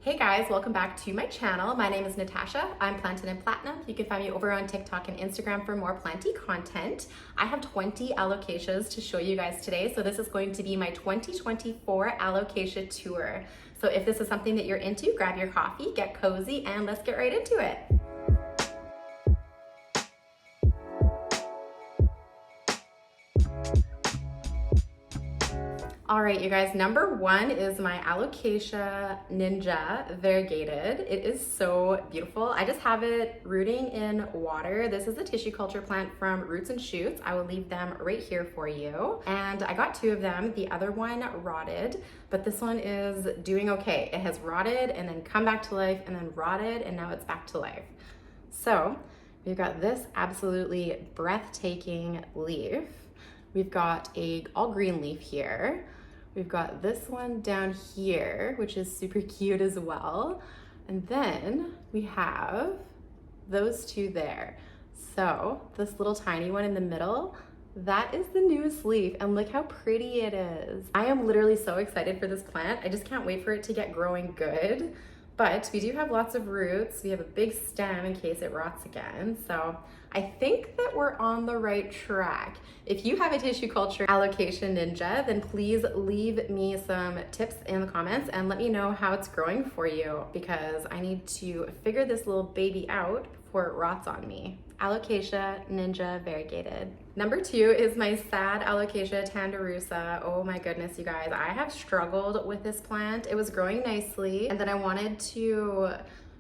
Hey guys, welcome back to my channel. My name is Natasha. I'm Planted in Platinum. You can find me over on TikTok and Instagram for more planty content. I have 20 alocasias to show you guys today. So this is going to be my 2024 alocasia tour. So if this is something that you're into, grab your coffee, get cozy, and let's get right into it. All right, you guys, number one is my Alocasia Ninja Variegated. It is so beautiful. I just have it rooting in water. This is a tissue culture plant from Roots and Shoots. I will leave them right here for you. And I got two of them. The other one rotted, but this one is doing okay. It has rotted and then come back to life and then rotted and now it's back to life. So we've got this absolutely breathtaking leaf. We've got a all green leaf here. We've got this one down here, which is super cute as well. And then we have those two there. So this little tiny one in the middle, that is the newest leaf, and look how pretty it is. I am literally so excited for this plant. I just can't wait for it to get growing good. But we do have lots of roots. We have a big stem in case it rots again. So I think that we're on the right track. If you have a tissue culture Alocasia Ninja, then please leave me some tips in the comments and let me know how it's growing for you, because I need to figure this little baby out before it rots on me. Alocasia Ninja Variegated. Number two is my sad Alocasia Tandurusa. Oh my goodness, you guys, I have struggled with this plant. It was growing nicely, and then I wanted to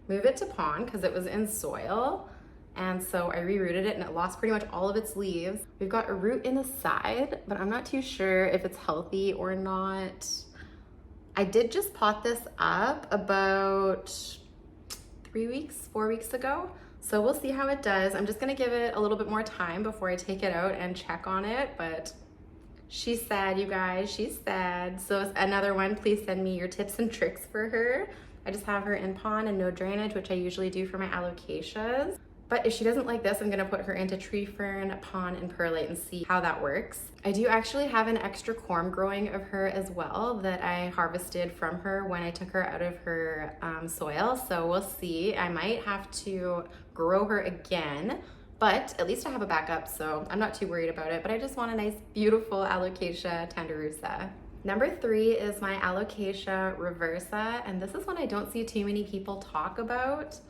move it to pond because it was in soil. And so I rerouted it and it lost pretty much all of its leaves. We've got a root in the side, but I'm not too sure if it's healthy or not. I did just pot this up about 4 weeks ago. So we'll see how it does. I'm just gonna give it a little bit more time before I take it out and check on it, but she's sad, you guys, she's sad. So another one, please send me your tips and tricks for her. I just have her in pond and no drainage, which I usually do for my alocasias. But if she doesn't like this, I'm gonna put her into tree fern, pond, and perlite and see how that works. I do actually have an extra corm growing of her as well that I harvested from her when I took her out of her soil. So we'll see. I might have to grow her again, but at least I have a backup, so I'm not too worried about it. But I just want a nice, beautiful Alocasia Tandurusa. Number three is my Alocasia Reversa, and this is one I don't see too many people talk about.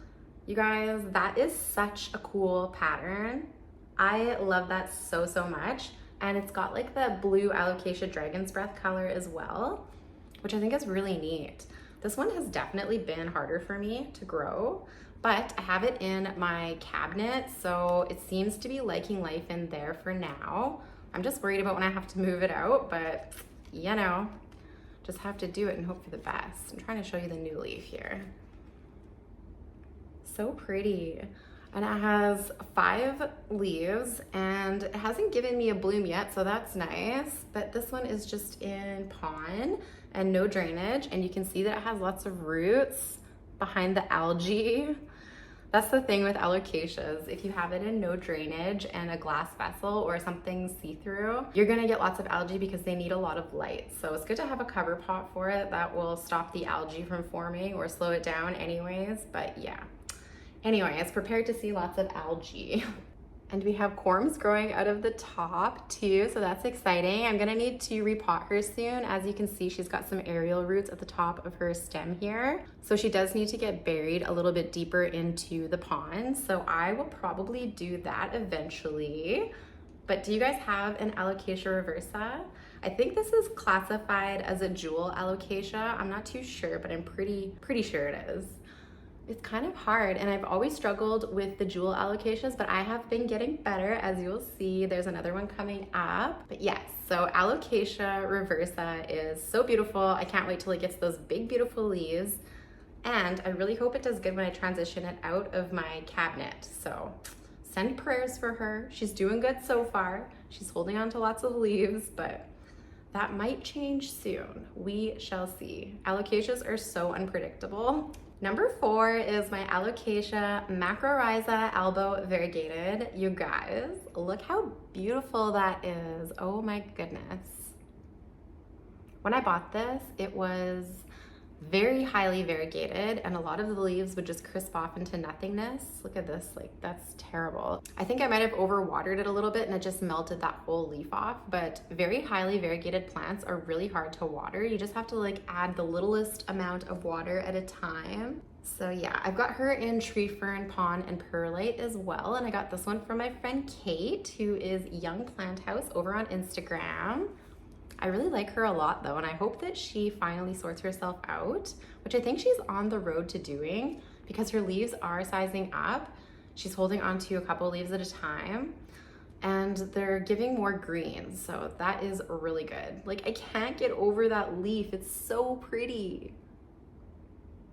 You guys, that is such a cool pattern. I love that so much. And it's got like the blue Alocasia Dragon's Breath color as well, which I think is really neat. This one has definitely been harder for me to grow, but I have it in my cabinet, so it seems to be liking life in there for now. I'm just worried about when I have to move it out, but you know, just have to do it and hope for the best. I'm trying to show you the new leaf here. So pretty. And it has 5 leaves and it hasn't given me a bloom yet, so that's nice. But this one is just in pond and no drainage, and you can see that it has lots of roots behind the algae. That's the thing with alocasias. If you have it in no drainage and a glass vessel or something see-through, you're gonna get lots of algae because they need a lot of light. So it's good to have a cover pot for it that will stop the algae from forming or slow it down anyways, but yeah. Anyways, prepared to see lots of algae. And we have corms growing out of the top too, so that's exciting. I'm gonna need to repot her soon. As you can see, she's got some aerial roots at the top of her stem here. So she does need to get buried a little bit deeper into the pond. So I will probably do that eventually. But do you guys have an Alocasia Reversa? I think this is classified as a jewel alocasia. I'm not too sure, but I'm pretty sure it is. It's kind of hard, and I've always struggled with the jewel alocasias, but I have been getting better, as you'll see. There's another one coming up. But yes, so Alocasia Reversa is so beautiful. I can't wait till it gets those big, beautiful leaves. And I really hope it does good when I transition it out of my cabinet. So send prayers for her. She's doing good so far. She's holding on to lots of leaves, but that might change soon. We shall see. Alocasias are so unpredictable. Number 4 is my Alocasia Macrorrhiza Albo Variegated. You guys, look how beautiful that is. Oh my goodness. When I bought this, it was very highly variegated, and a lot of the leaves would just crisp off into nothingness. Look at this, like that's terrible. I think I might have overwatered it a little bit and it just melted that whole leaf off, but very highly variegated plants are really hard to water. You just have to like add the littlest amount of water at a time. So yeah, I've got her in tree fern, pawn, and perlite as well. And I got this one from my friend Kate, who is Young Plant House over on Instagram. I really like her a lot though, and I hope that she finally sorts herself out, which I think she's on the road to doing because her leaves are sizing up. She's holding on to a couple leaves at a time and they're giving more green. So that is really good. Like I can't get over that leaf. It's so pretty.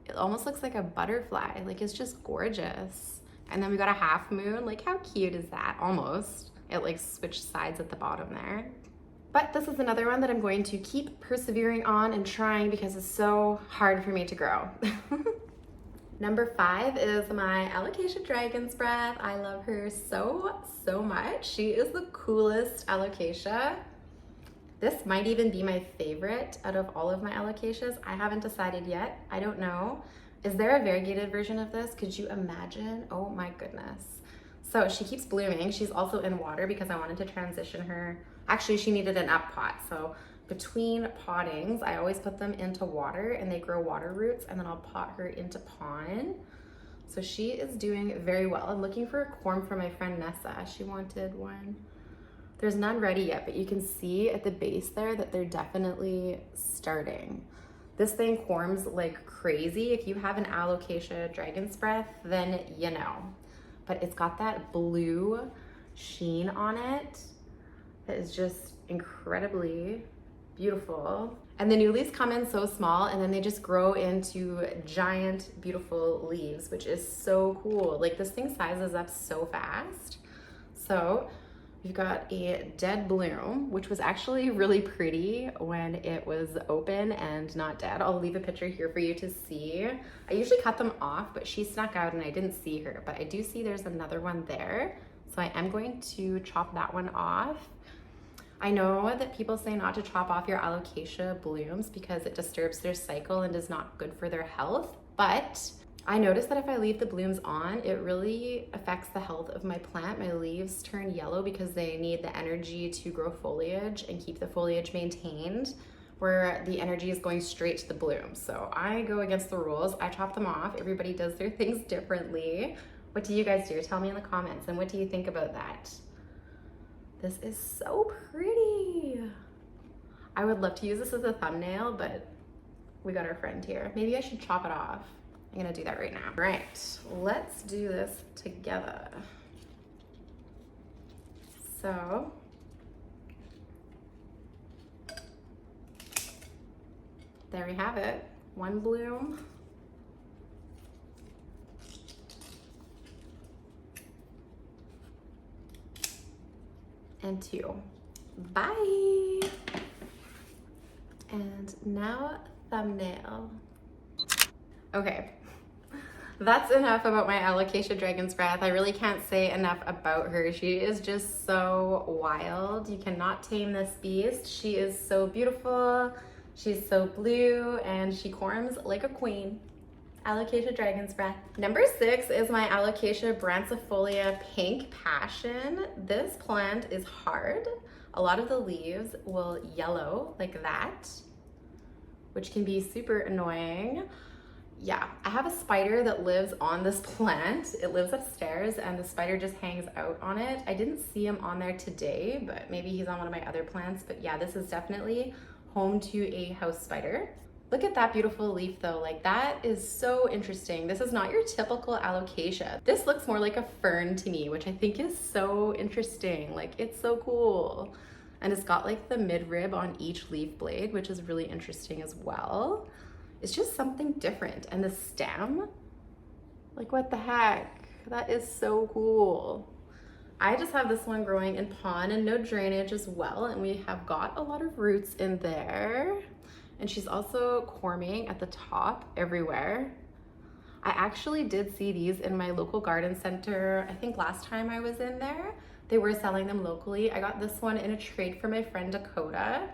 It almost looks like a butterfly. Like it's just gorgeous. And then we got a half moon. Like how cute is that? Almost. It like switched sides at the bottom there. But this is another one that I'm going to keep persevering on and trying because it's so hard for me to grow. Number 5 is my Alocasia Dragon's Breath. I love her so much. She is the coolest alocasia. This might even be my favorite out of all of my alocasias. I haven't decided yet. I don't know. Is there a variegated version of this? Could you imagine? Oh my goodness. So she keeps blooming. She's also in water because I wanted to transition her. Actually, she needed an up pot. So between pottings, I always put them into water and they grow water roots, and then I'll pot her into pond. So she is doing very well. I'm looking for a corm for my friend Nessa. She wanted one. There's none ready yet, but you can see at the base there that they're definitely starting. This thing corms like crazy. If you have an Alocasia Dragon's Breath, then you know. But it's got that blue sheen on it. That is just incredibly beautiful. And the new leaves come in so small and then they just grow into giant, beautiful leaves, which is so cool. Like this thing sizes up so fast. So we've got a dead bloom, which was actually really pretty when it was open and not dead. I'll leave a picture here for you to see. I usually cut them off, but she snuck out and I didn't see her, but I do see there's another one there. So I am going to chop that one off. I know that people say not to chop off your alocasia blooms because it disturbs their cycle and is not good for their health, but I noticed that if I leave the blooms on, it really affects the health of my plant. My leaves turn yellow because they need the energy to grow foliage and keep the foliage maintained, where the energy is going straight to the blooms. So I go against the rules. I chop them off. Everybody does their things differently. What do you guys do? Tell me in the comments, and what do you think about that? This is so pretty. I would love to use this as a thumbnail, but we got our friend here. Maybe I should chop it off. I'm gonna do that right now. Right, let's do this together. So, there we have it. One bloom. And 2. Bye. And now thumbnail. Okay, that's enough about my Alocasia Dragon's Breath. I really can't say enough about her. She is just so wild. You cannot tame this beast. She is so beautiful. She's so blue and she corms like a queen. Alocasia Dragon's Breath. Number 6 is my Alocasia Brancifolia Pink Passion. This plant is hard. A lot of the leaves will yellow like that, which can be super annoying. Yeah, I have a spider that lives on this plant. It lives upstairs and the spider just hangs out on it. I didn't see him on there today, but maybe he's on one of my other plants. But yeah, this is definitely home to a house spider. Look at that beautiful leaf though. Like that is so interesting. This is not your typical alocasia. This looks more like a fern to me, which I think is so interesting. Like it's so cool. And it's got like the midrib on each leaf blade, which is really interesting as well. It's just something different. And the stem, like what the heck? That is so cool. I just have this one growing in pond and no drainage as well. And we have got a lot of roots in there. And she's also corming at the top everywhere. I actually did see these in my local garden center. I think last time I was in there, they were selling them locally. I got this one in a trade for my friend Dakota,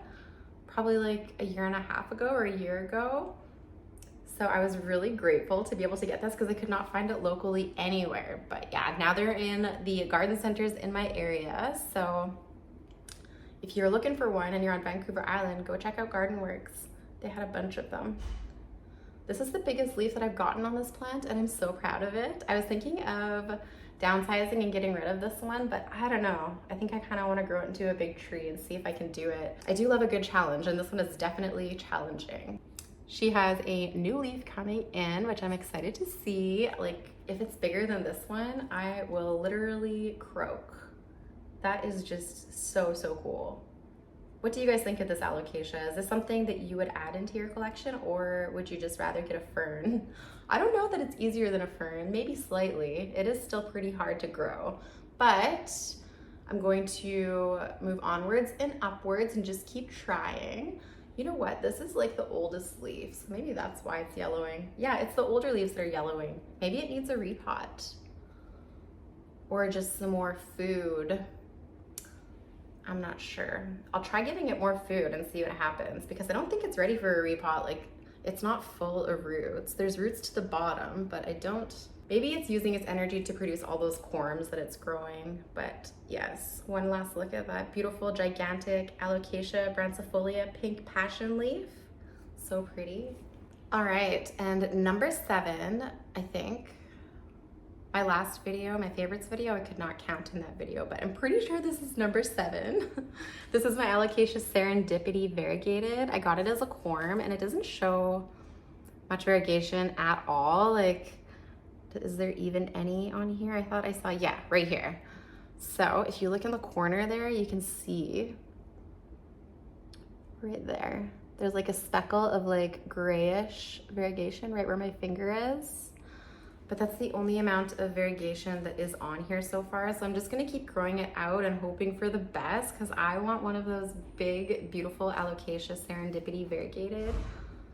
probably like a year and a half ago or a year ago. So I was really grateful to be able to get this because I could not find it locally anywhere. But yeah, now they're in the garden centers in my area. So if you're looking for one and you're on Vancouver Island, go check out Garden Works. They had a bunch of them. This is the biggest leaf that I've gotten on this plant and I'm so proud of it. I was thinking of downsizing and getting rid of this one, but I don't know. I think I kind of want to grow it into a big tree and see if I can do it. I do love a good challenge and this one is definitely challenging. She has a new leaf coming in, which I'm excited to see. Like, if it's bigger than this one, I will literally croak. That is just so, so cool. What do you guys think of this alocasia? Is this something that you would add into your collection or would you just rather get a fern? I don't know that it's easier than a fern, maybe slightly. It is still pretty hard to grow, but I'm going to move onwards and upwards and just keep trying. You know what? This is like the oldest leaf, so maybe that's why it's yellowing. Yeah, it's the older leaves that are yellowing. Maybe it needs a repot or just some more food. I'm not sure. I'll try giving it more food and see what happens because I don't think it's ready for a repot. Like, it's not full of roots. There's roots to the bottom, but I don't, maybe it's using its energy to produce all those corms that it's growing. But yes, one last look at that beautiful, gigantic Alocasia Brancifolia pink passion leaf. So pretty. All right, and number 7, I think. My last video, my favorites video, I could not count in that video, but I'm pretty sure this is number 7. This is my Alocasia Serendipity Variegated. I got it as a corm and it doesn't show much variegation at all. Like, is there even any on here? I thought I saw, yeah, right here. So if you look in the corner there, you can see right there. There's like a speckle of like grayish variegation right where my finger is. But that's the only amount of variegation that is on here so far. So I'm just gonna keep growing it out and hoping for the best because I want one of those big, beautiful Alocasia Serendipity Variegated.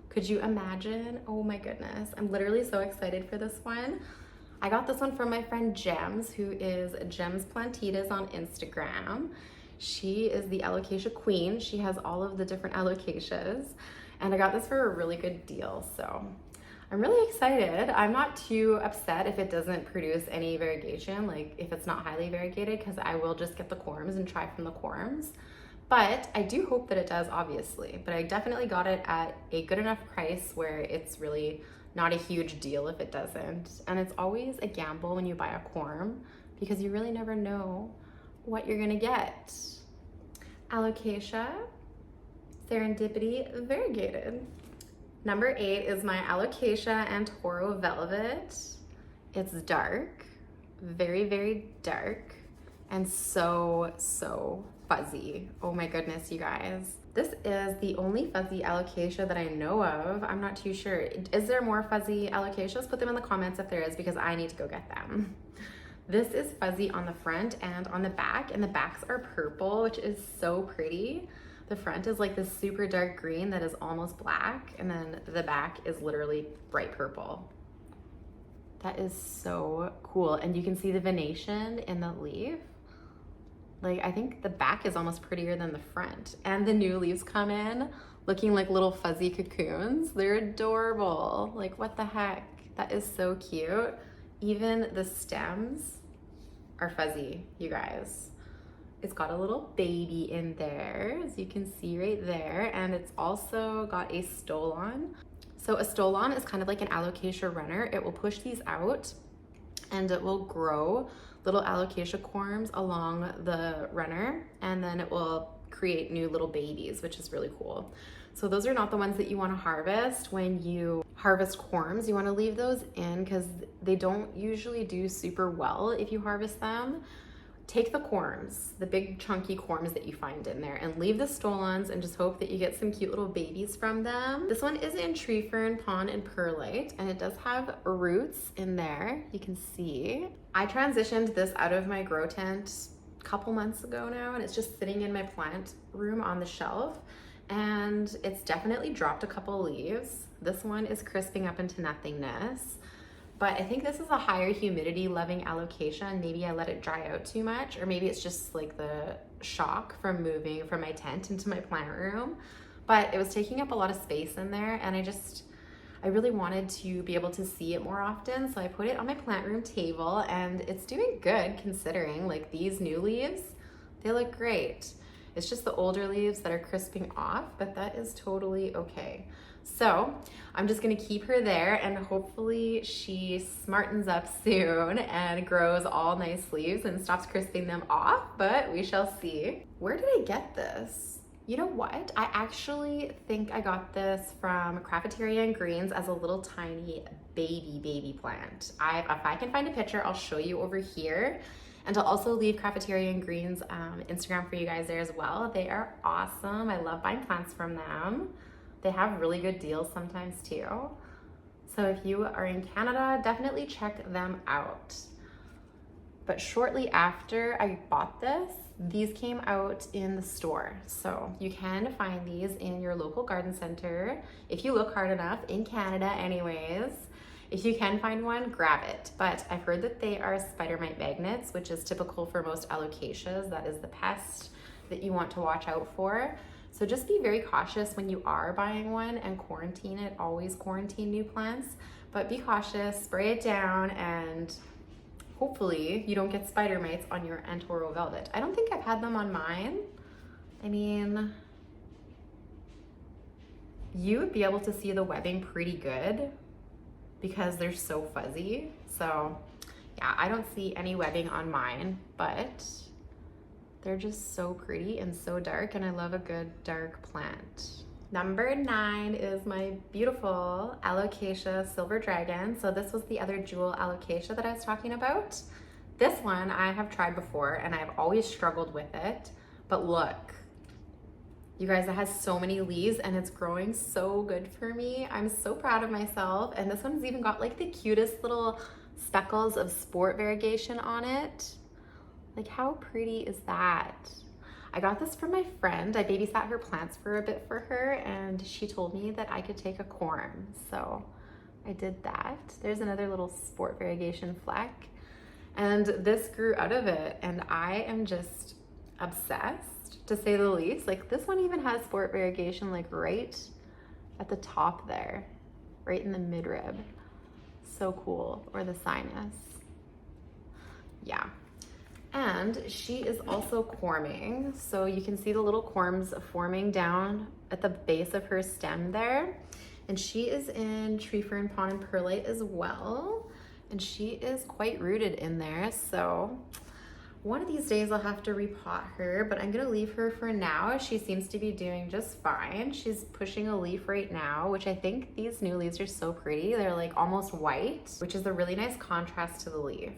Could you imagine? Oh my goodness. I'm literally so excited for this one. I got this one from my friend Gems, who is Gems Plantitas on Instagram. She is the Alocasia queen. She has all of the different alocasias. And I got this for a really good deal, so I'm really excited. I'm not too upset if it doesn't produce any variegation, like if it's not highly variegated, because I will just get the corms and try from the corms. But I do hope that it does, obviously. But I definitely got it at a good enough price where it's really not a huge deal if it doesn't. And it's always a gamble when you buy a corm because you really never know what you're gonna get. Alocasia Serendipity Variegated. Number 8 is my Alocasia Antoro Velvet. It's dark, very, very dark, and so, so fuzzy. Oh my goodness, you guys. This is the only fuzzy alocasia that I know of. I'm not too sure. Is there more fuzzy alocasias? Put them in the comments if there is because I need to go get them. This is fuzzy on the front and on the back, and the backs are purple, which is so pretty. The front is like this super dark green that is almost black, and then the back is literally bright purple. That is so cool. And you can see the venation in the leaf. Like, I think the back is almost prettier than the front. And the new leaves come in looking like little fuzzy cocoons. They're adorable. Like, what the heck? That is so cute. Even the stems are fuzzy, you guys. It's got a little baby in there, as you can see right there, and it's also got a stolon. So a stolon is kind of like an alocasia runner. It will push these out and it will grow little alocasia corms along the runner, and then it will create new little babies, which is really cool. So those are not the ones that you want to harvest when you harvest corms. You want to leave those in because they don't usually do super well if you harvest them. Take the corms, the big chunky corms that you find in there, and leave the stolons and just hope that you get some cute little babies from them. This one is in tree fern, pond, and perlite, and it does have roots in there, you can see. I transitioned this out of my grow tent a couple months ago now, and it's just sitting in my plant room on the shelf, and it's definitely dropped a couple leaves. This one is crisping up into nothingness. But I think this is a higher humidity loving alocasia, and maybe I let it dry out too much, or maybe it's just like the shock from moving from my tent into my plant room. But it was taking up a lot of space in there, and I really wanted to be able to see it more often, so I put it on my plant room table, and it's doing good considering. Like, these new leaves, they look great. It's just the older leaves that are crisping off, but that is totally okay. So I'm just gonna keep her there, and hopefully she smartens up soon and grows all nice leaves and stops crisping them off, but we shall see. Where did I get this? You know what? I actually think I got this from Cafeteria and Greens as a little tiny baby plant. If I can find a picture, I'll show you over here. And I'll also leave Cafeteria and Greens Instagram for you guys there as well. They are awesome. I love buying plants from them. They have really good deals sometimes too. So if you are in Canada, definitely check them out. But shortly after I bought this, these came out in the store. So you can find these in your local garden center if you look hard enough, in Canada anyways. If you can find one, grab it. But I've heard that they are spider mite magnets, which is typical for most alocasias. That is the pest that you want to watch out for. So just be very cautious when you are buying one and quarantine it. Always quarantine new plants, but be cautious, spray it down, and hopefully you don't get spider mites on your Antoro velvet. I don't think I've had them on mine. I mean, you would be able to see the webbing pretty good because they're so fuzzy. So yeah, I don't see any webbing on mine, but they're just so pretty and so dark, and I love a good dark plant. Number 9 is my beautiful Alocasia Silver Dragon. So this was the other jewel alocasia that I was talking about. This one I have tried before and I've always struggled with it, but look, you guys, it has so many leaves and it's growing so good for me. I'm so proud of myself. And this one's even got like the cutest little speckles of sport variegation on it. Like, how pretty is that? I got this from my friend. I babysat her plants for a bit for her, and she told me that I could take a corm. So I did that. There's another little sport variegation fleck. And this grew out of it, and I am just obsessed, to say the least. Like, this one even has sport variegation like right at the top there, right in the midrib. So cool. Or the sinus. Yeah. And she is also corming. So you can see the little corms forming down at the base of her stem there. And she is in tree fern, pond, and perlite as well. And she is quite rooted in there. So one of these days I'll have to repot her, but I'm gonna leave her for now. She seems to be doing just fine. She's pushing a leaf right now, which I think these new leaves are so pretty. They're like almost white, which is a really nice contrast to the leaf.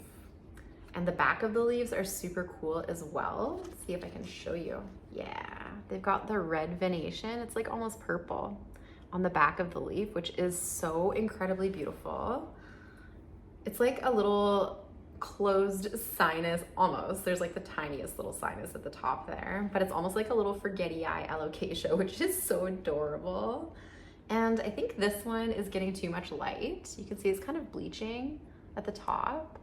And the back of the leaves are super cool as well. Let's see if I can show you. Yeah, they've got the red venation. It's like almost purple on the back of the leaf, which is so incredibly beautiful. It's like a little closed sinus almost. There's like the tiniest little sinus at the top there, but it's almost like a little forgetty eye alocasia, which is so adorable. And I think this one is getting too much light. You can see it's kind of bleaching at the top.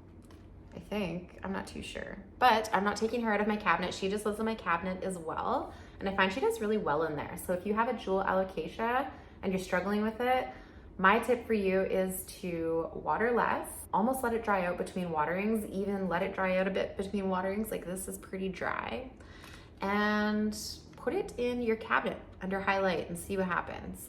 I think, I'm not too sure, but I'm not taking her out of my cabinet. She just lives in my cabinet as well. And I find she does really well in there. So if you have a jewel alocasia and you're struggling with it, my tip for you is to water less, almost let it dry out between waterings, even let it dry out a bit between waterings. Like, this is pretty dry, and put it in your cabinet under highlight and see what happens.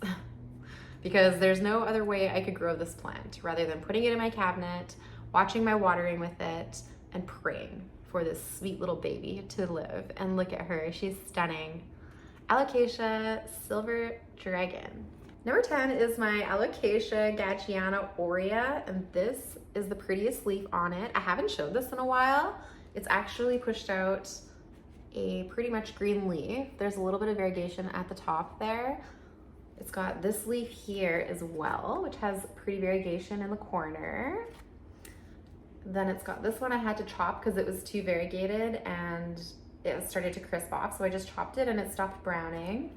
Because there's no other way I could grow this plant rather than putting it in my cabinet, watching my watering with it, and praying for this sweet little baby to live. And look at her, she's stunning. Alocasia Silver Dragon. Number 10 is my Alocasia Gageana Aurea, and this is the prettiest leaf on it. I haven't showed this in a while. It's actually pushed out a pretty much green leaf. There's a little bit of variegation at the top there. It's got this leaf here as well, which has pretty variegation in the corner. Then it's got this one I had to chop because it was too variegated and it started to crisp off. So I just chopped it and it stopped browning.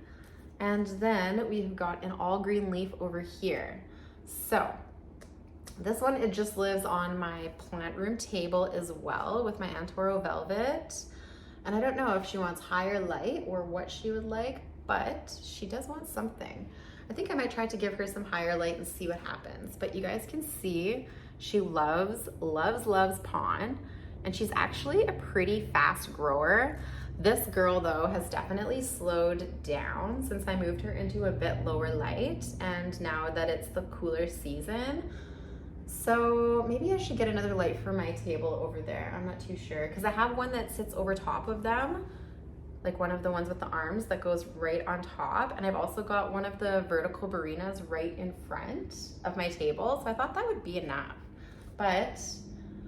And then we've got an all green leaf over here. So this one, it just lives on my plant room table as well with my Antoro velvet. And I don't know if she wants higher light or what she would like, but she does want something. I think I might try to give her some higher light and see what happens. But you guys can see she loves, loves, loves pond. And she's actually a pretty fast grower. This girl though has definitely slowed down since I moved her into a bit lower light, and now that it's the cooler season. So maybe I should get another light for my table over there. I'm not too sure, because I have one that sits over top of them, like one of the ones with the arms that goes right on top. And I've also got one of the vertical Barinas right in front of my table. So I thought that would be enough, but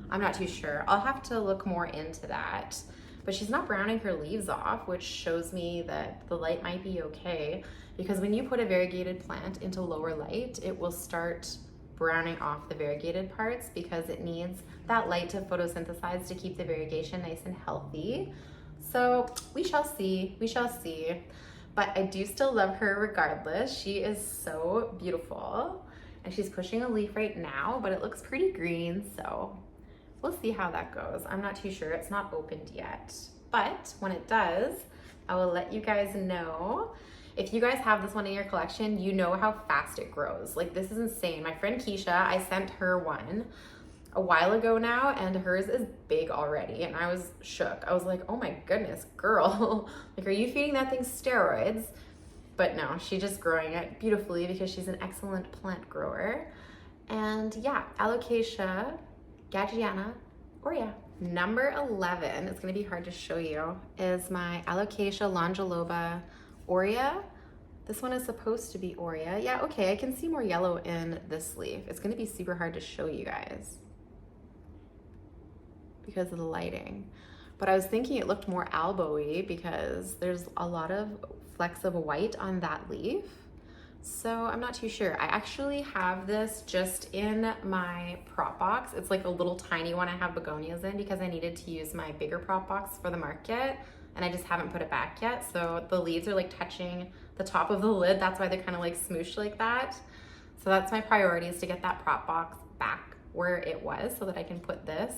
I'm not too sure. I'll have to look more into that. But she's not browning her leaves off, which shows me that the light might be okay, because when you put a variegated plant into lower light, it will start browning off the variegated parts because it needs that light to photosynthesize to keep the variegation nice and healthy. So we shall see, we shall see. But I do still love her regardless. She is so beautiful. And she's pushing a leaf right now, but it looks pretty green, so we'll see how that goes. I'm not too sure, it's not opened yet. But when it does, I will let you guys know. If you guys have this one in your collection, you know how fast it grows. Like, this is insane. My friend Keisha, I sent her one a while ago now, and hers is big already, and I was shook. I was like, oh my goodness, girl. Like, are you feeding that thing steroids? But no, she's just growing it beautifully because she's an excellent plant grower. And yeah, Alocasia, Gageana, Aurea. Number 11, it's gonna be hard to show you, is my Alocasia Longiloba Aurea. This one is supposed to be Aurea. Yeah, okay, I can see more yellow in this leaf. It's gonna be super hard to show you guys because of the lighting. But I was thinking it looked more Albo-y because there's a lot of flecks of white on that leaf. So I'm not too sure. I actually have this just in my prop box. It's like a little tiny one I have begonias in because I needed to use my bigger prop box for the market, and I just haven't put it back yet. So the leaves are like touching the top of the lid. That's why they're kind of like smooshed like that. So that's my priority, is to get that prop box back where it was so that I can put this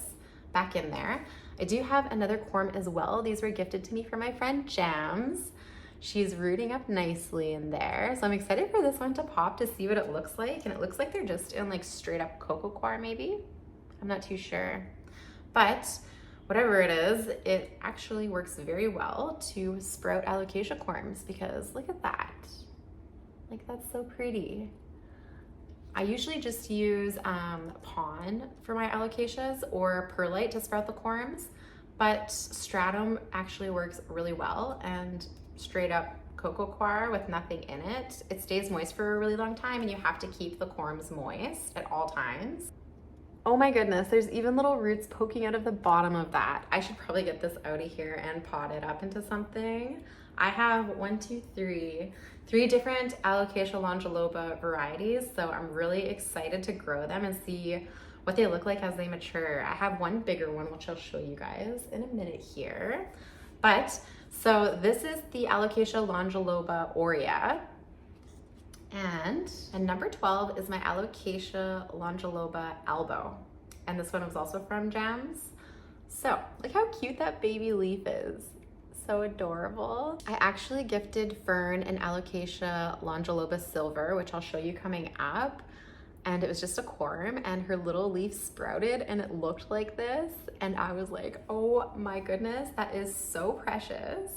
back in there. I do have another corm as well. These were gifted to me from my friend Jams. She's rooting up nicely in there. So I'm excited for this one to pop to see what it looks like. And it looks like they're just in like straight up cocoa coir maybe. I'm not too sure. But whatever it is, it actually works very well to sprout alocasia corms, because look at that. Like, that's so pretty. I usually just use pon for my alocasias or perlite to sprout the corms, but stratum actually works really well, and straight up cocoa coir with nothing in it, it stays moist for a really long time, and you have to keep the corms moist at all times. Oh my goodness, there's even little roots poking out of the bottom of that. I should probably get this out of here and pot it up into something. I have three different Alocasia Longiloba varieties, so I'm really excited to grow them and see what they look like as they mature. I have one bigger one, which I'll show you guys in a minute here. But, so this is the Alocasia Longiloba Aurea. And number 12 is my Alocasia Longiloba Albo. And this one was also from Jams. So look how cute that baby leaf is. So adorable. I actually gifted Fern an Alocasia Longiloba Silver, which I'll show you coming up. And it was just a corm, and her little leaf sprouted and it looked like this. And I was like, oh my goodness, that is so precious.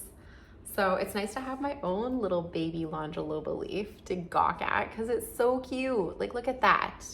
So it's nice to have my own little baby Longiloba leaf to gawk at because it's so cute. Like, look at that.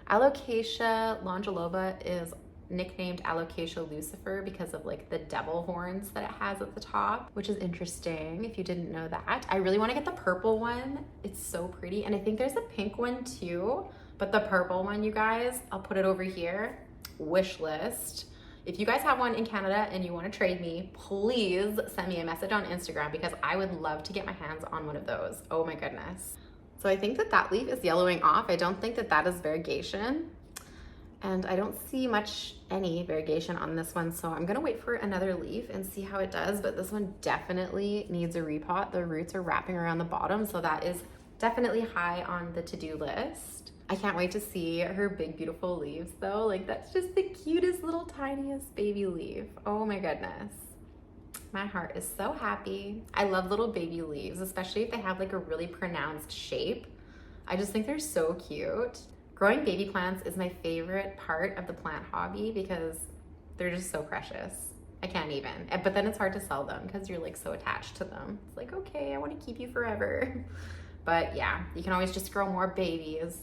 Alocasia Longiloba is nicknamed Alocasia Lucifer because of like the devil horns that it has at the top, which is interesting if you didn't know that. I really want to get the purple one. It's so pretty. And I think there's a pink one too, but the purple one, you guys, I'll put it over here. Wish list. If you guys have one in Canada and you want to trade me, please send me a message on Instagram because I would love to get my hands on one of those. Oh my goodness. So I think that that leaf is yellowing off. I don't think that that is variegation. And I don't see any variegation on this one. So I'm gonna wait for another leaf and see how it does. But this one definitely needs a repot. The roots are wrapping around the bottom. So that is definitely high on the to-do list. I can't wait to see her big, beautiful leaves though. Like, that's just the cutest little tiniest baby leaf. Oh my goodness. My heart is so happy. I love little baby leaves, especially if they have like a really pronounced shape. I just think they're so cute. Growing baby plants is my favorite part of the plant hobby because they're just so precious. I can't even. But then it's hard to sell them because you're like so attached to them. It's like, okay, I want to keep you forever. But yeah, you can always just grow more babies.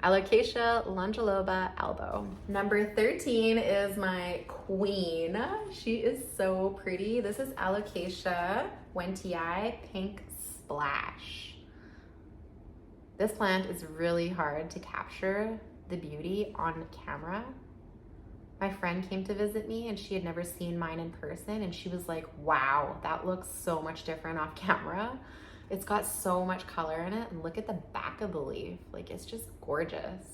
Alocasia Longiloba Albo. Number 13 is my queen. She is so pretty. This is Alocasia Wentii Pink Splash. This plant is really hard to capture the beauty on camera. My friend came to visit me and she had never seen mine in person, and she was like, wow, that looks so much different off camera. It's got so much color in it, and look at the back of the leaf. Like, it's just gorgeous.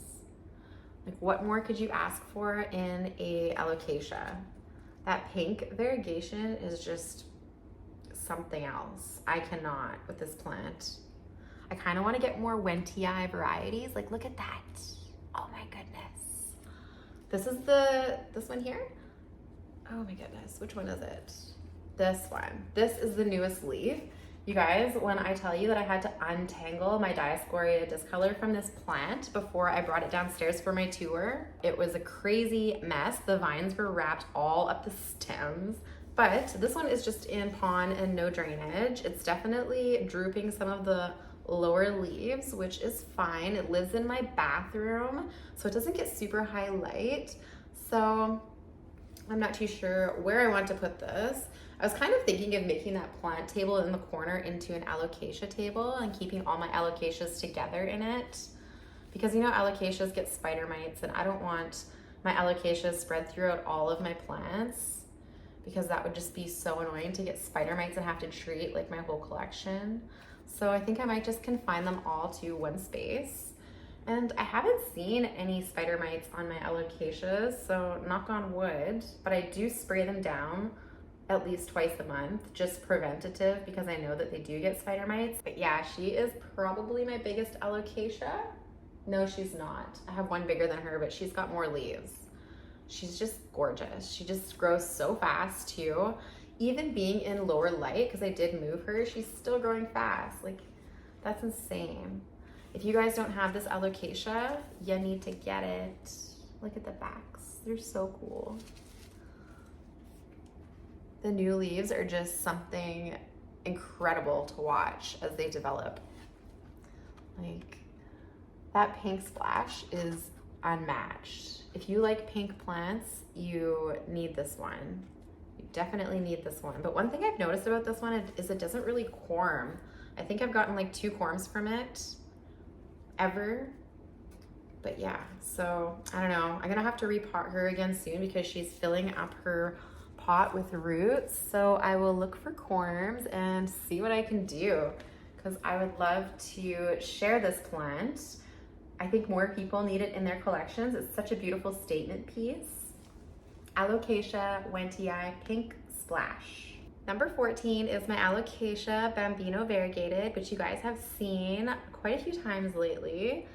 Like, what more could you ask for in a alocasia? That pink variegation is just something else. I cannot with this plant. I kind of want to get more Wentii varieties. Like, look at that. Oh my goodness. This is this one here. Oh my goodness, which one is it? This one. This is the newest leaf. You guys, when I tell you that I had to untangle my Dioscorea discolor from this plant before I brought it downstairs for my tour, it was a crazy mess. The vines were wrapped all up the stems, but this one is just in pond and no drainage. It's definitely drooping some of the lower leaves, which is fine. It lives in my bathroom, so it doesn't get super high light. So I'm not too sure where I want to put this. I was kind of thinking of making that plant table in the corner into an alocasia table and keeping all my alocasias together in it. Because you know, alocasias get spider mites, and I don't want my alocasias spread throughout all of my plants, because that would just be so annoying to get spider mites and have to treat like my whole collection. So I think I might just confine them all to one space. And I haven't seen any spider mites on my alocasias, so knock on wood, but I do spray them down at least twice a month, just preventative, because I know that they do get spider mites. But yeah, she is probably my biggest alocasia. No, she's not. I have one bigger than her, but she's got more leaves. She's just gorgeous. She just grows so fast too. Even being in lower light, because I did move her, she's still growing fast. Like, that's insane. If you guys don't have this alocasia, you need to get it. Look at the backs. They're so cool. The new leaves are just something incredible to watch as they develop. Like, that pink splash is unmatched. If you like pink plants, you need this one. You definitely need this one. But one thing I've noticed about this one is it doesn't really corm. I think I've gotten like 2 corms from it ever. But yeah, so I don't know. I'm gonna have to repot her again soon because she's filling up her pot with roots. So I will look for corms and see what I can do, because I would love to share this plant. I think more people need it in their collections. It's such a beautiful statement piece. Alocasia Wentii Pink Splash. Number 14 is my Alocasia Bambino Variegated, which you guys have seen quite a few times lately.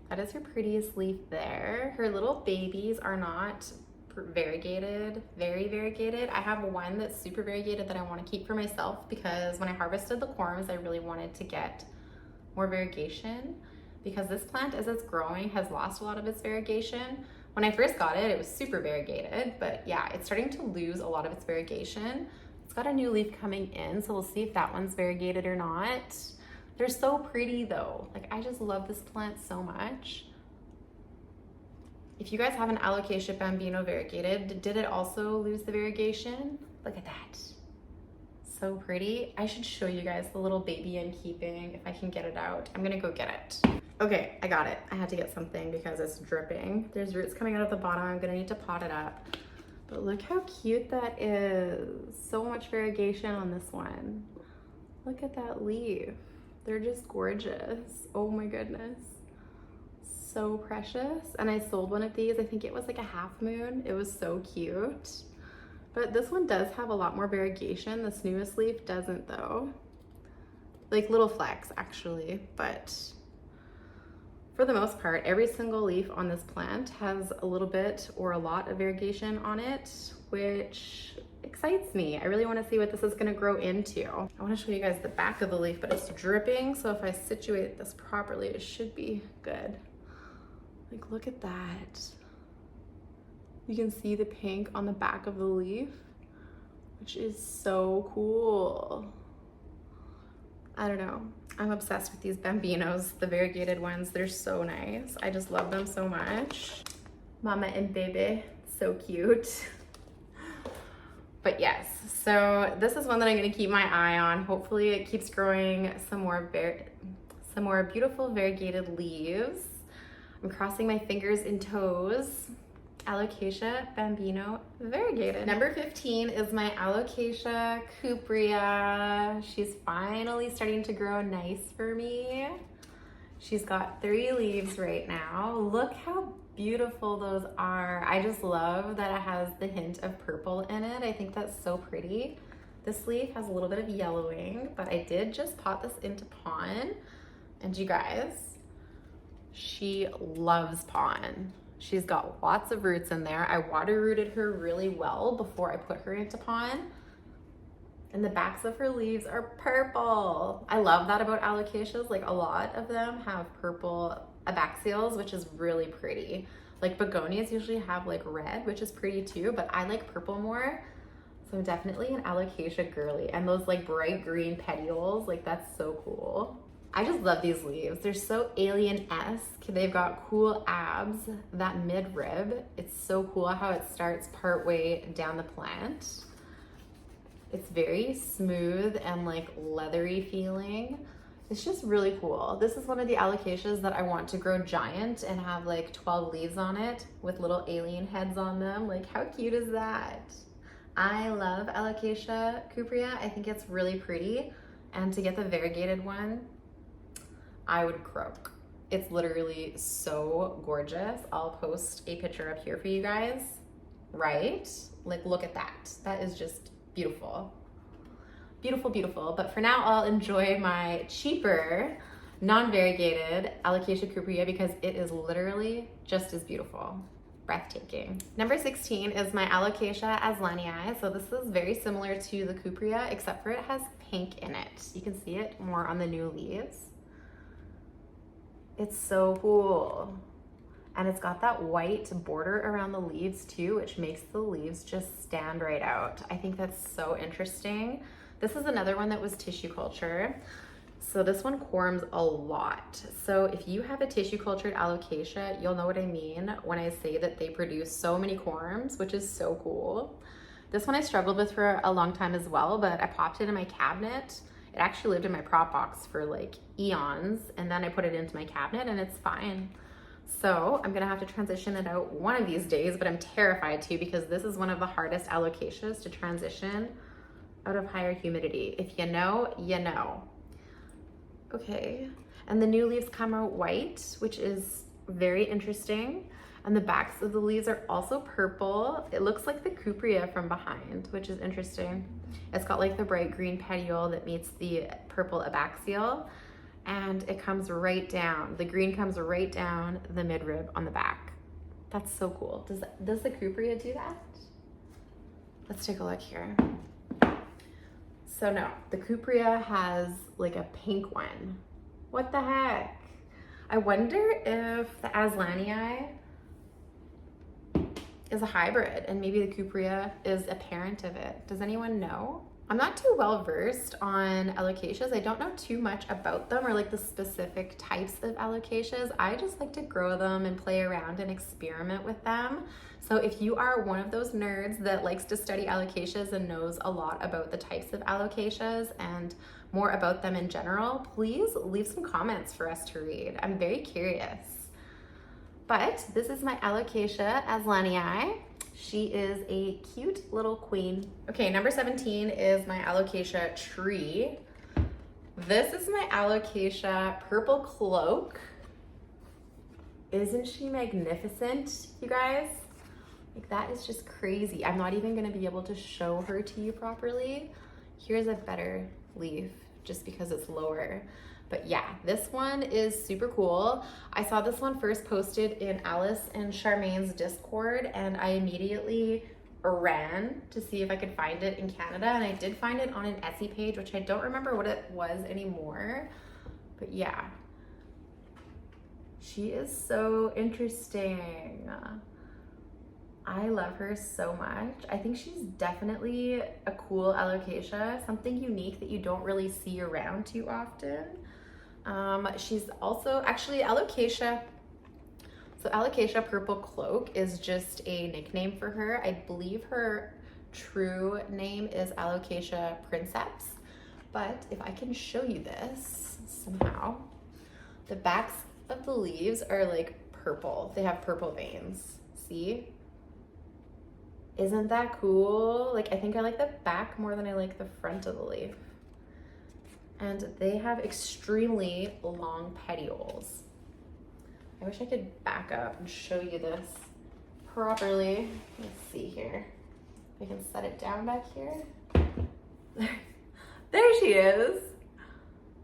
That is her prettiest leaf there. Her little babies are not variegated, very variegated. I have one that's super variegated that I want to keep for myself, because when I harvested the corms, I really wanted to get more variegation, because this plant, as it's growing, has lost a lot of its variegation. When I first got it, it was super variegated, but yeah, it's starting to lose a lot of its variegation. It's got a new leaf coming in, so we'll see if that one's variegated or not. They're so pretty though. Like, I just love this plant so much. If you guys have an Alocasia Bambino Variegated, did it also lose the variegation? Look at that. So pretty. I should show you guys the little baby I'm keeping if I can get it out. I'm gonna go get it. Okay, I got it. I had to get something because it's dripping. There's roots coming out of the bottom. I'm gonna need to pot it up. But look how cute that is. So much variegation on this one. Look at that leaf. They're just gorgeous. Oh my goodness. So precious. And I sold one of these. I think it was like a half moon. It was so cute. But this one does have a lot more variegation. This newest leaf doesn't though. Like little flecks actually, but for the most part, every single leaf on this plant has a little bit or a lot of variegation on it, which excites me. I really want to see what this is going to grow into. I want to show you guys the back of the leaf, but it's dripping, so if I situate this properly, it should be good. Like, look at that. You can see the pink on the back of the leaf, which is so cool. I don't know. I'm obsessed with these Bambinos, the variegated ones. They're so nice. I just love them so much. Mama and baby, so cute. But yes, so this is one that I'm gonna keep my eye on. Hopefully it keeps growing some more beautiful variegated leaves. I'm crossing my fingers and toes. Alocasia Bambino variegated. Number 15 is my Alocasia Cuprea. She's finally starting to grow nice for me. She's got 3 leaves right now. Look how beautiful those are. I just love that it has the hint of purple in it. I think that's so pretty. This leaf has a little bit of yellowing, but I did just pot this into pon. And you guys, she loves pon. She's got lots of roots in there. I water rooted her really well before I put her into pon. And the backs of her leaves are purple. I love that about alocasias. Like, a lot of them have purple abaxials, which is really pretty. Like, begonias usually have like red, which is pretty too, but I like purple more. So I'm definitely an alocasia girly. And those like bright green petioles, like, that's so cool. I just love these leaves. They're so alien-esque. They've got cool abs, that midrib. It's so cool how it starts partway down the plant. It's very smooth and like leathery feeling. It's just really cool. This is one of the alocasias that I want to grow giant and have like 12 leaves on it with little alien heads on them. Like, how cute is that? I love Alocasia Cuprea. I think it's really pretty. And to get the variegated one, I would croak. It's literally so gorgeous. I'll post a picture up here for you guys, right? Like, look at that. That is just beautiful. Beautiful, beautiful. But for now, I'll enjoy my cheaper, non-variegated Alocasia Cuprea because it is literally just as beautiful. Breathtaking. Number 16 is my Alocasia Azlanii. So this is very similar to the Cuprea, except for it has pink in it. You can see it more on the new leaves. It's so cool. And it's got that white border around the leaves too, which makes the leaves just stand right out. I think that's so interesting. This is another one that was tissue culture. So this one corms a lot. So if you have a tissue cultured alocasia, you'll know what I mean when I say that they produce so many corms, which is so cool. This one I struggled with for a long time as well, but I popped it in my cabinet. It actually lived in my prop box for like eons, and then I put it into my cabinet and it's fine. So I'm gonna have to transition it out one of these days, but I'm terrified to because this is one of the hardest alocasias to transition out of higher humidity. If you know, you know. Okay, and the new leaves come out white, which is very interesting. And the backs of the leaves are also purple. It looks like the Cuprea from behind, which is interesting. It's got like the bright green petiole that meets the purple abaxial, and it comes right down. The green comes right down the midrib on the back. That's so cool. Does the Cuprea do that? Let's take a look here. So no, the Cuprea has like a pink one. What the heck? I wonder if the Azlanii is a hybrid and maybe the Cuprea is a parent of it. Does anyone know? I'm not too well versed on alocasias. I don't know too much about them or like the specific types of alocasias. I just like to grow them and play around and experiment with them. So if you are one of those nerds that likes to study alocasias and knows a lot about the types of alocasias and more about them in general, please leave some comments for us to read. I'm very curious. But this is my Alocasia Azlanii. She is a cute little queen. Okay, number 17 is my Alocasia tree. This is my Alocasia Purple Cloak. Isn't she magnificent, you guys? Like, that is just crazy. I'm not even gonna be able to show her to you properly. Here's a better leaf just because it's lower. But yeah, this one is super cool. I saw this one first posted in Alice and Charmaine's Discord and I immediately ran to see if I could find it in Canada, and I did find it on an Etsy page, which I don't remember what it was anymore. But yeah, she is so interesting. I love her so much. I think she's definitely a cool alocasia, something unique that you don't really see around too often. She's also actually alocasia. So Alocasia Purple Cloak is just a nickname for her. I believe her true name is Alocasia Princeps. But if I can show you this somehow, the backs of the leaves are like purple. They have purple veins. See? Isn't that cool? Like, I think I like the back more than I like the front of the leaf. And they have extremely long petioles. I wish I could back up and show you this properly. Let's see here. If I can set it down back here. There she is.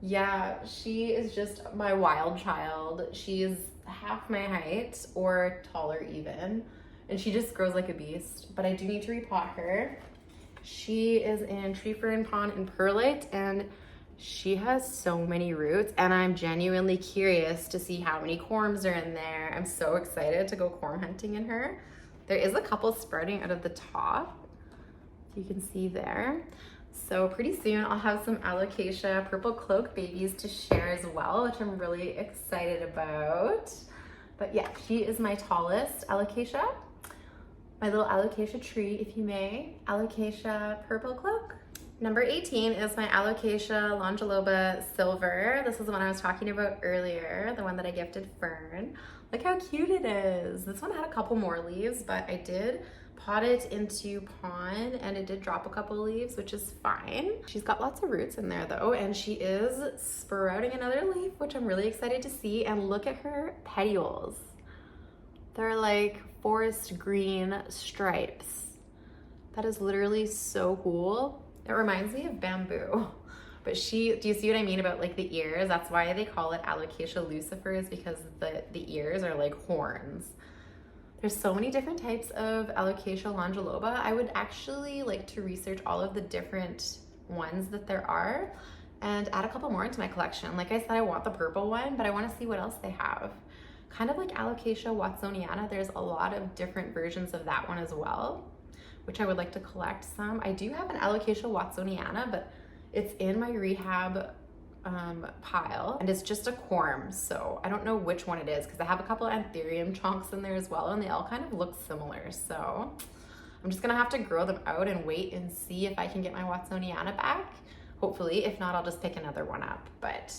Yeah, she is just my wild child. She's half my height or taller even. And she just grows like a beast. But I do need to repot her. She is in tree fern, pond, and perlite, and she has so many roots, and I'm genuinely curious to see how many corms are in there. I'm so excited to go corm hunting in her. There is a couple sprouting out of the top, you can see there. So pretty soon I'll have some Alocasia Purple Cloak babies to share as well, which I'm really excited about. But yeah, she is my tallest alocasia. My little alocasia tree, if you may. Alocasia Purple Cloak. Number 18 is my Alocasia Longiloba Silver. This is the one I was talking about earlier, the one that I gifted Fern. Look how cute it is. This one had a couple more leaves, but I did pot it into pond and it did drop a couple leaves, which is fine. She's got lots of roots in there though, and she is sprouting another leaf, which I'm really excited to see. And look at her petioles. They're like forest green stripes. That is literally so cool. It reminds me of bamboo, but do you see what I mean about like the ears? That's why they call it Alocasia lucifers, because the ears are like horns. There's so many different types of Alocasia Longiloba. I would actually like to research all of the different ones that there are and add a couple more into my collection. Like I said, I want the purple one, but I want to see what else they have. Kind of like Alocasia watsoniana, there's a lot of different versions of that one as well, which I would like to collect some. I do have an Alocasia watsoniana, but it's in my rehab pile, and it's just a corm, so I don't know which one it is because I have a couple of anthurium chunks in there as well, and they all kind of look similar. So I'm just gonna have to grow them out and wait and see if I can get my watsoniana back. Hopefully, if not, I'll just pick another one up. But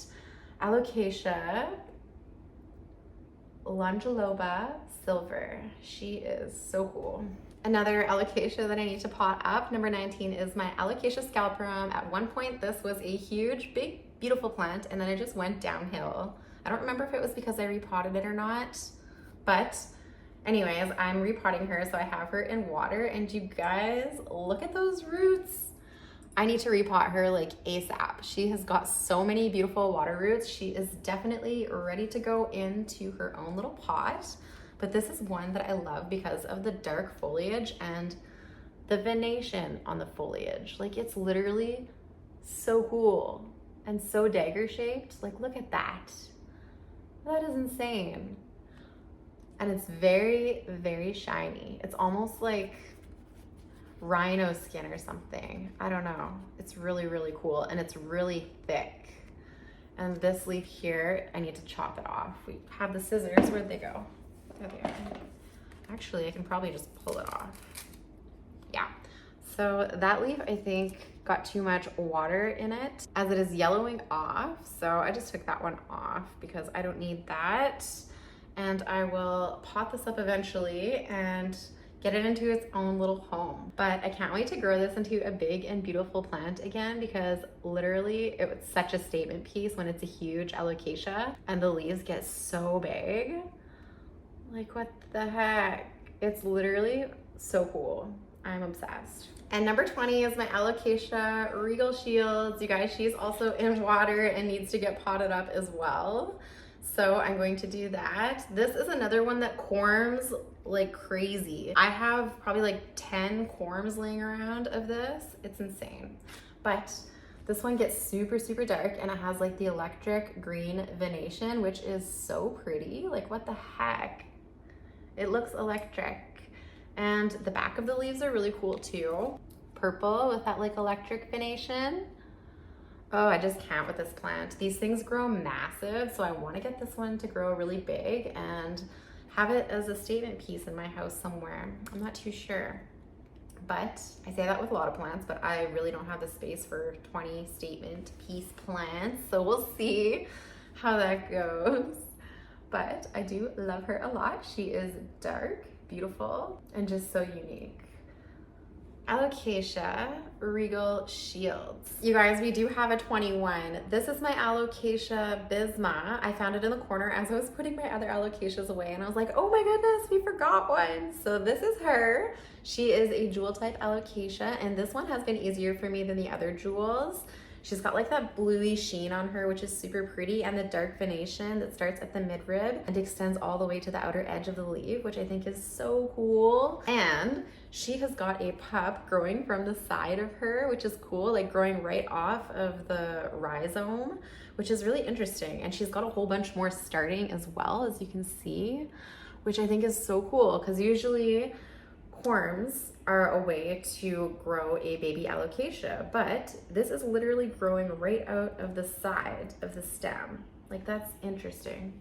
Alocasia Longiloba Silver, she is so cool. Another alocasia that I need to pot up, number 19, is my Alocasia Scalprum. At one point, this was a huge, big, beautiful plant, and then it just went downhill. I don't remember if it was because I repotted it or not, but anyways, I'm repotting her, so I have her in water, and you guys, look at those roots. I need to repot her like ASAP. She has got so many beautiful water roots. She is definitely ready to go into her own little pot. But this is one that I love because of the dark foliage and the venation on the foliage. Like, it's literally so cool and so dagger shaped. Like, look at that. That is insane. And it's very, very shiny. It's almost like rhino skin or something. I don't know. It's really, really cool, and it's really thick. And this leaf here, I need to chop it off. We have the scissors. Where'd they go? There they are. Actually, I can probably just pull it off. Yeah. So that leaf, I think, got too much water in it as it is yellowing off. So I just took that one off because I don't need that. And I will pot this up eventually and get it into its own little home. But I can't wait to grow this into a big and beautiful plant again, because literally it was such a statement piece when it's a huge alocasia and the leaves get so big. Like, what the heck? It's literally so cool. I'm obsessed. And number 20 is my Alocasia Regal Shields. You guys, she's also in water and needs to get potted up as well. So I'm going to do that. This is another one that corms like crazy. I have probably like 10 corms laying around of this. It's insane. But this one gets super, super dark and it has like the electric green venation, which is so pretty. Like what the heck? It looks electric. And the back of the leaves are really cool too. Purple with that like electric venation. Oh, I just can't with this plant. These things grow massive, so I want to get this one to grow really big and have it as a statement piece in my house somewhere. I'm not too sure. But I say that with a lot of plants, but I really don't have the space for 20 statement piece plants. So we'll see how that goes. But I do love her a lot. She is dark, beautiful, and just so unique. Alocasia Regal Shields. You guys, we do have a 21. This is my Alocasia Bisma. I found it in the corner as I was putting my other alocasias away and I was like, oh my goodness, we forgot one. So this is her. She is a jewel type alocasia and this one has been easier for me than the other jewels. She's got like that bluey sheen on her, which is super pretty, and the dark venation that starts at the midrib and extends all the way to the outer edge of the leaf, which I think is so cool. And she has got a pup growing from the side of her, which is cool, like growing right off of the rhizome, which is really interesting. And she's got a whole bunch more starting as well, as you can see, which I think is so cool because usually corms are a way to grow a baby alocasia, but this is literally growing right out of the side of the stem. Like that's interesting.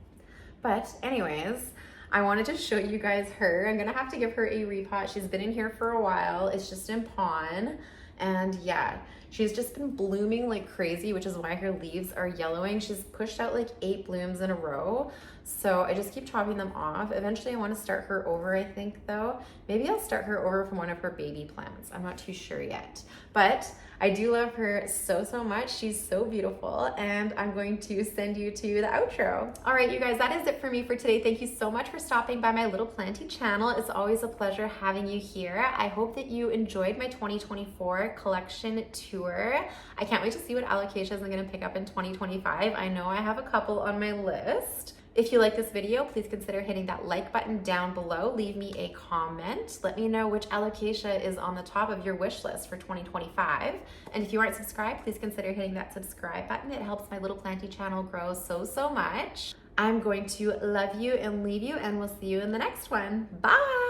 But anyways, I wanted to show you guys her. I'm gonna have to give her a repot. She's been in here for a while. It's just in pawn. And yeah, she's just been blooming like crazy, which is why her leaves are yellowing. She's pushed out like 8 blooms in a row. So I just keep chopping them off. Eventually I want to start her over, I think though. Maybe I'll start her over from one of her baby plants. I'm not too sure yet. But I do love her so, so much. She's so beautiful. And I'm going to send you to the outro. All right, you guys, that is it for me for today. Thank you so much for stopping by my little planty channel. It's always a pleasure having you here. I hope that you enjoyed my 2024 collection tour. I can't wait to see what alocasias I'm going to pick up in 2025. I know I have a couple on my list. If you like this video, please consider hitting that like button down below. Leave me a comment. Let me know which alocasia is on the top of your wish list for 2025. And if you aren't subscribed, please consider hitting that subscribe button. It helps my little planty channel grow so, so much. I'm going to love you and leave you, and we'll see you in the next one. Bye!